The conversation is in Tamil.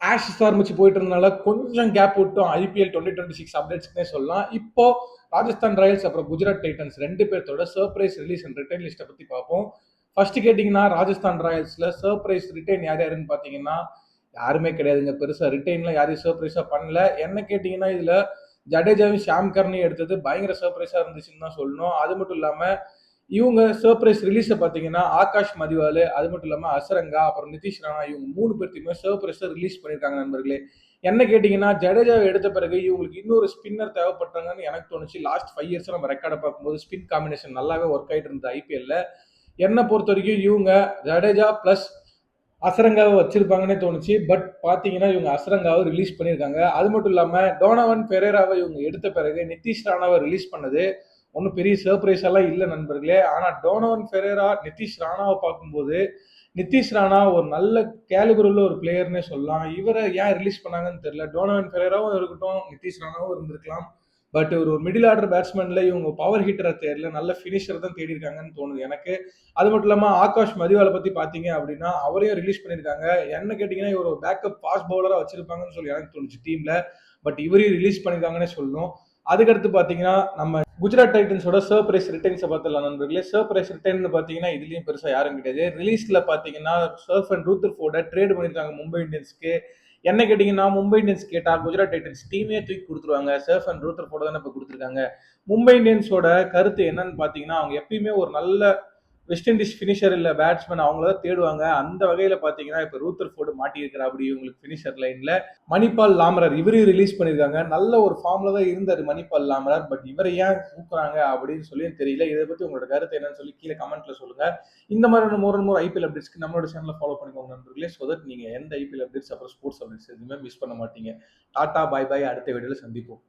ஆஷஸ் ஆரம்பிச்சு போயிட்டு இருந்தனால கொஞ்சம் கேப் விட்டோம் ஐபிஎல் 2026 அப்டேட்ஸ்க்குனே சொல்லலாம். இப்போ ராஜஸ்தான் ராயல்ஸ் அப்புறம் குஜராத் டைட்டன்ஸ் 2 பேர்த்தோட சர்ப்ரைஸ் ரிலீஸ் அண்ட் ரிட்டர்ன் லிஸ்ட்டை பத்தி பார்ப்போம். ஃபர்ஸ்ட் கேட்டிங்கன்னா ராஜஸ்தான் ராயல்ஸ்ல சர்ப்ரைஸ் ரிட்டர்ன் யார் யாருன்னு பார்த்தீங்கன்னா யாருமே கிடையாதுங்க. பெருசா ரிட்டர்ன்லாம் யாரையும் சர்ப்ரைஸா பண்ணல. என்ன கேட்டீங்கன்னா இதுல ஜடேஜாவையும் ஷாம் கர்னையும் எடுத்தது பயங்கர சர்ப்ரைஸா இருந்துச்சுன்னு தான் சொல்லணும். அது மட்டும் இல்லாம இவங்க சர்ப்ரைஸ் ரிலீஸை பார்த்தீங்கன்னா ஆகாஷ் மதிவால், அது மட்டும் இல்லாமல் அசரங்கா, அப்புறம் நிதிஷ் ராணா இவங்க 3 பேர்த்தையுமே சர்ப்ரைஸை ரிலீஸ் பண்ணியிருக்காங்க நண்பர்களே. என்ன கேட்டிங்கன்னா ஜடேஜாவை எடுத்த பிறகு இவங்களுக்கு இன்னொரு ஸ்பின்னர் தேவைப்பட்டாங்கன்னு எனக்கு தோணுச்சு. லாஸ்ட் 5 இயர்ஸ் நம்ம ரெக்கார்டை பார்க்கும்போது ஸ்பின் காம்பினேஷன் நல்லாவே ஒர்க் ஆகிட்டு இருந்தது ஐபிஎல்ல. என்னை பொறுத்த வரைக்கும் இவங்க ஜடேஜா பிளஸ் அசரங்காவை வச்சிருப்பாங்கன்னே தோணுச்சு. பட் பார்த்தீங்கன்னா இவங்க அசரங்காவை ரிலீஸ் பண்ணியிருக்காங்க. அது மட்டும் இல்லாமல் டோனவன் பெரேராவை இவங்க எடுத்த பிறகு நிதிஷ் ராணாவை ரிலீஸ் பண்ணது ஒன்றும் பெரிய சர்ப்ரைஸ் எல்லாம் இல்லை நண்பர்களே. ஆனால் டோனவன் பெரேரா நிதிஷ் ராணாவை பார்க்கும்போது நிதிஷ் ராணா ஒரு நல்ல கேலிபர் உள்ள ஒரு பிளேயர்னே சொல்லலாம். இவரை ஏன் ரிலீஸ் பண்ணாங்கன்னு தெரியல. டோனவன் பெரேராவும் இருக்கட்டும், நிதிஷ் ராணாவும் இருந்திருக்கலாம். பட் ஒரு மிடில் ஆர்டர் பேட்ஸ்மேன்ல இவங்க பவர் ஹிட்டரை தேடல, நல்ல ஃபினிஷர் தான் தேடி இருக்காங்கன்னு தோணுது எனக்கு. அது மட்டும் இல்லாமல் ஆகாஷ் மதிவாலை பத்தி பாத்தீங்க அப்படின்னா அவரையும் ரிலீஸ் பண்ணியிருக்காங்க. என்ன கேட்டீங்கன்னா இவர் ஒரு பேக்கப் ஃபாஸ்ட் பவுலரா வச்சிருப்பாங்கன்னு சொல்லி எனக்கு தோணுச்சு டீம்ல. பட் இவரையும் ரிலீஸ் பண்ணியிருக்காங்கன்னே சொல்லணும். அதுக்கடுத்து பாத்தீங்கன்னா நம்ம குஜராத் டைட்டன்ஸோட சர்ப்ரைஸ் ரிட்டர்ன்ஸை பார்த்துடலாம் நண்பர்களே. சர்ப்ரைஸ் ரிட்டர்ன் பாத்தீங்கன்னா இதுலயும் பெருசா யாரும் கிடையாது. ரிலீஸ்ல பாத்தீங்கன்னா சர்ஃப் அண்ட் ரூத்தர்ஃபோர்ட ட்ரேட் பண்ணியிருக்காங்க மும்பை இந்தியன்ஸ்க்கு. என்ன கேட்டீங்கன்னா மும்பை இந்தியன்ஸ் கேட்டா குஜராத் டைட்டன்ஸ் டீமே தூக்கி கொடுத்துருவாங்க. சர்ஃப் அண்ட் ரூத்தர்ஃபோர்ட தானே இப்போ கொடுத்துருக்காங்க. மும்பை இந்தியன்ஸோட கருத்து என்னன்னு பாத்தீங்கன்னா அவங்க எப்பயுமே ஒரு நல்ல வெஸ்ட் இண்டீஸ் ஃபினிஷர் இல்ல பேட்ஸ்மேன் அவங்கள தான் தேடுவாங்க. அந்த வகையில பாத்தீங்கன்னா இப்ப ரூத்தர்ஃபோர்டு மாட்டி இருக்கிற அப்படி உங்களுக்கு ஃபினிஷர் லைன்ல மணிபால் லாமரர் இவரையும் ரிலீஸ் பண்ணியிருக்காங்க. நல்ல ஒரு ஃபார்ம்ல தான் இருந்தாரு மணிபால் லாமரர். பட் இவரை ஏன் தூக்குறாங்க அப்படின்னு சொல்லி தெரியல. இதை பத்தி உங்களோட கருத்து என்னன்னு சொல்லி கீழே கமெண்ட்ல சொல்லுங்க. இந்த மாதிரி மோர் ஐபிஎல் அப்டேட்ஸ்க்கு நம்மளோட சேனலை ஃபாலோ பண்ணிக்கோங்க நண்பர்களே. ஸோ தட் நீங்க எந்த ஐபிஎல் அப்டேட்ஸ் அப்புறம் ஸ்போர்ட்ஸ் அப்டேட்ஸ் எதுவுமே மிஸ் பண்ண மாட்டீங்க. டாடா பாய் பாய். அடுத்த வீடியோல சந்திப்போம்.